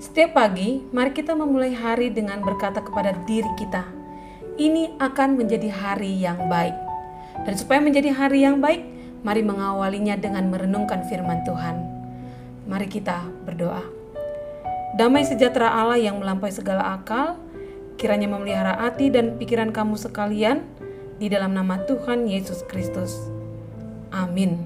Setiap pagi, mari kita memulai hari dengan berkata kepada diri kita, ini akan menjadi hari yang baik. Dan supaya menjadi hari yang baik, mari mengawalinya dengan merenungkan firman Tuhan. Mari kita berdoa. Damai sejahtera Allah yang melampaui segala akal, kiranya memelihara hati dan pikiran kamu sekalian, di dalam nama Tuhan Yesus Kristus. Amin.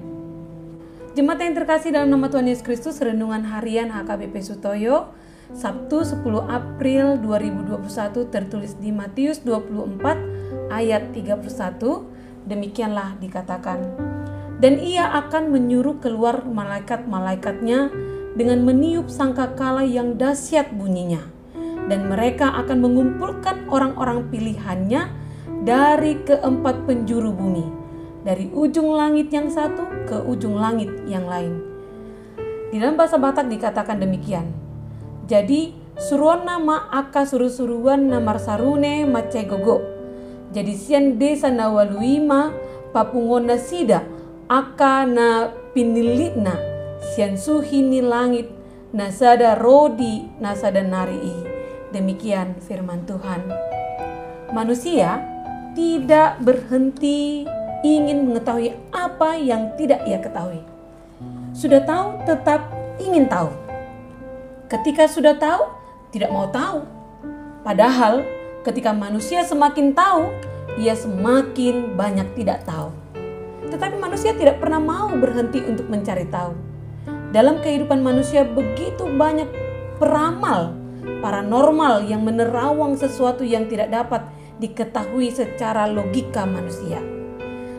Jemaat yang terkasih dalam nama Tuhan Yesus Kristus, renungan harian HKBP Sutoyo, Sabtu 10 April 2021 tertulis di Matius 24 ayat 31, demikianlah dikatakan. Dan ia akan menyuruh keluar malaikat-malaikatnya dengan meniup sangkakala yang dahsyat bunyinya. Dan mereka akan mengumpulkan orang-orang pilihannya dari keempat penjuru bumi, dari ujung langit yang satu ke ujung langit yang lain. Di dalam bahasa Batak dikatakan demikian. Jadi suruan nama aka suruh-suruan namar sarune macegogo. Jadi sian desa nawaluima papungona sida aka na pinilitna sian suhini langit nasada rodi nasada narii. Demikian firman Tuhan. Manusia tidak berhenti ingin mengetahui apa yang tidak ia ketahui. Sudah tahu tetap ingin tahu. Ketika sudah tahu, tidak mau tahu. Padahal ketika manusia semakin tahu, ia semakin banyak tidak tahu. Tetapi manusia tidak pernah mau berhenti untuk mencari tahu. Dalam kehidupan manusia begitu banyak peramal, paranormal yang menerawang sesuatu yang tidak dapat diketahui secara logika manusia.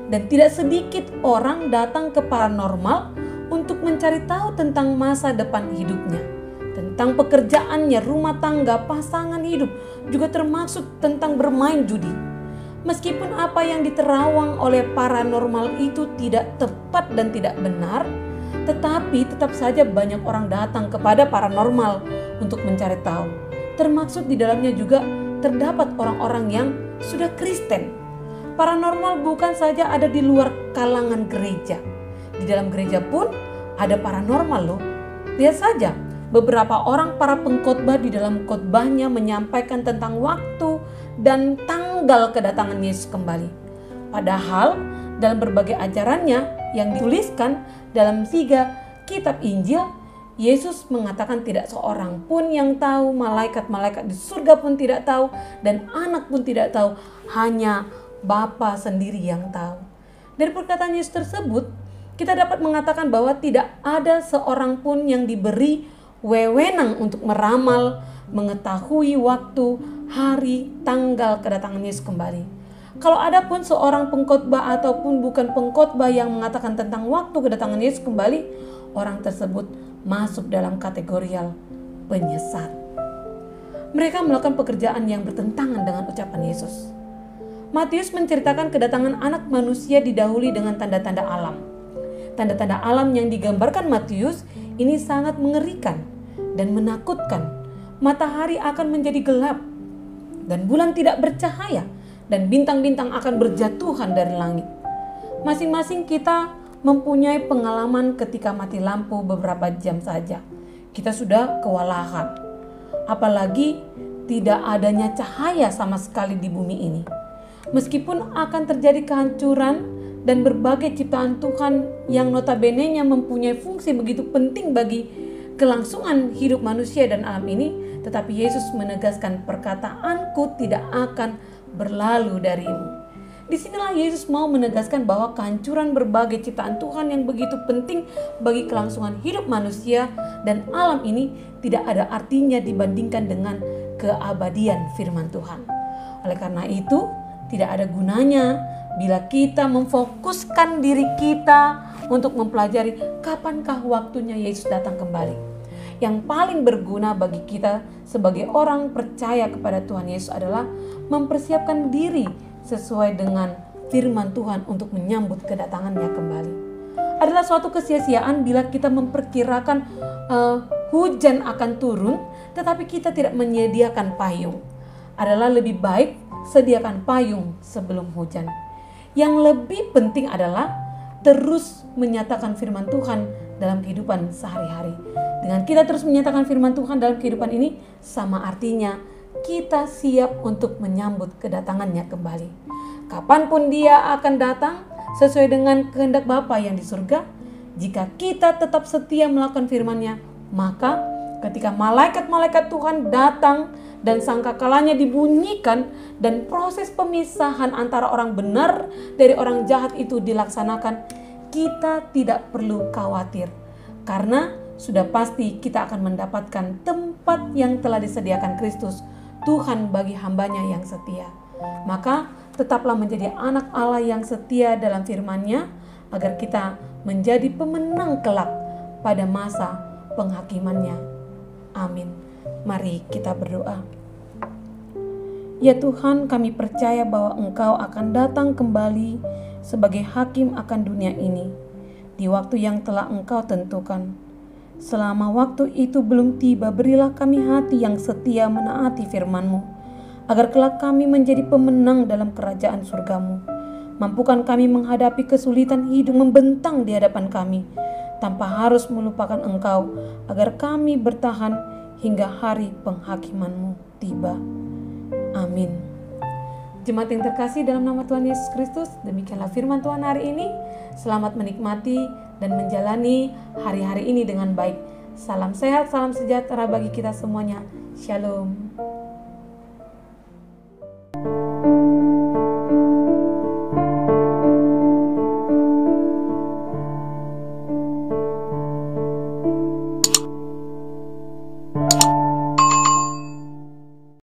Dan tidak sedikit orang datang ke paranormal untuk mencari tahu tentang masa depan hidupnya, tentang pekerjaannya, rumah tangga, pasangan hidup, juga termasuk tentang bermain judi. Meskipun apa yang diterawang oleh paranormal itu tidak tepat dan tidak benar, tetapi tetap saja banyak orang datang kepada paranormal untuk mencari tahu. Termasuk di dalamnya juga terdapat orang-orang yang sudah Kristen. Paranormal bukan saja ada di luar kalangan gereja. Di dalam gereja pun ada paranormal loh. Lihat saja. Beberapa orang para pengkhotbah di dalam khotbahnya menyampaikan tentang waktu dan tanggal kedatangan Yesus kembali. Padahal dalam berbagai ajarannya yang dituliskan dalam 3 kitab Injil, Yesus mengatakan tidak seorang pun yang tahu, malaikat-malaikat di surga pun tidak tahu, dan anak pun tidak tahu, hanya Bapa sendiri yang tahu. Dari perkataan Yesus tersebut, kita dapat mengatakan bahwa tidak ada seorang pun yang diberi wewenang untuk meramal, mengetahui waktu, hari, tanggal kedatangan Yesus kembali. Kalau ada pun seorang pengkhotbah ataupun bukan pengkhotbah yang mengatakan tentang waktu kedatangan Yesus kembali, orang tersebut masuk dalam kategori penyesat. Mereka melakukan pekerjaan yang bertentangan dengan ucapan Yesus. Matius menceritakan kedatangan anak manusia didahului dengan tanda-tanda alam. Tanda-tanda alam yang digambarkan Matius ini sangat mengerikan dan menakutkan. Matahari akan menjadi gelap dan bulan tidak bercahaya dan bintang-bintang akan berjatuhan dari langit. Masing-masing kita mempunyai pengalaman ketika mati lampu beberapa jam saja. Kita sudah kewalahan. Apalagi tidak adanya cahaya sama sekali di bumi ini. Meskipun akan terjadi kehancuran dan berbagai ciptaan Tuhan yang notabene-nya mempunyai fungsi begitu penting bagi kelangsungan hidup manusia dan alam ini, tetapi Yesus menegaskan perkataanku tidak akan berlalu darimu. Disinilah Yesus mau menegaskan bahwa kehancuran berbagai ciptaan Tuhan yang begitu penting bagi kelangsungan hidup manusia dan alam ini tidak ada artinya dibandingkan dengan keabadian firman Tuhan. Oleh karena itu, tidak ada gunanya bila kita memfokuskan diri kita untuk mempelajari kapankah waktunya Yesus datang kembali. Yang paling berguna bagi kita sebagai orang percaya kepada Tuhan Yesus adalah mempersiapkan diri sesuai dengan firman Tuhan untuk menyambut kedatangannya kembali. Adalah suatu kesia-siaan bila kita memperkirakan hujan akan turun, tetapi kita tidak menyediakan payung. Adalah lebih baik sediakan payung sebelum hujan. Yang lebih penting adalah terus menyatakan firman Tuhan dalam kehidupan sehari-hari. Dengan kita terus menyatakan firman Tuhan dalam kehidupan ini, sama artinya kita siap untuk menyambut kedatangannya kembali. Kapanpun dia akan datang sesuai dengan kehendak Bapa yang di surga, jika kita tetap setia melakukan firman-Nya, maka ketika malaikat-malaikat Tuhan datang dan sangkakalanya dibunyikan dan proses pemisahan antara orang benar dari orang jahat itu dilaksanakan, kita tidak perlu khawatir karena sudah pasti kita akan mendapatkan tempat yang telah disediakan Kristus, Tuhan bagi hambanya yang setia. Maka tetaplah menjadi anak Allah yang setia dalam firman-Nya agar kita menjadi pemenang kelak pada masa penghakiman-Nya. Amin. Mari kita berdoa. Ya Tuhan, kami percaya bahwa Engkau akan datang kembali sebagai hakim akan dunia ini di waktu yang telah Engkau tentukan. Selama waktu itu belum tiba, berilah kami hati yang setia menaati firman-Mu, agar kelak kami menjadi pemenang dalam kerajaan surga-Mu. Mampukan kami menghadapi kesulitan hidup membentang di hadapan kami, tanpa harus melupakan Engkau, agar kami bertahan hingga hari penghakiman-Mu tiba. Amin. Jemaat yang terkasih dalam nama Tuhan Yesus Kristus, demikianlah firman Tuhan hari ini. Selamat menikmati dan menjalani hari-hari ini dengan baik. Salam sehat, salam sejahtera bagi kita semuanya. Shalom.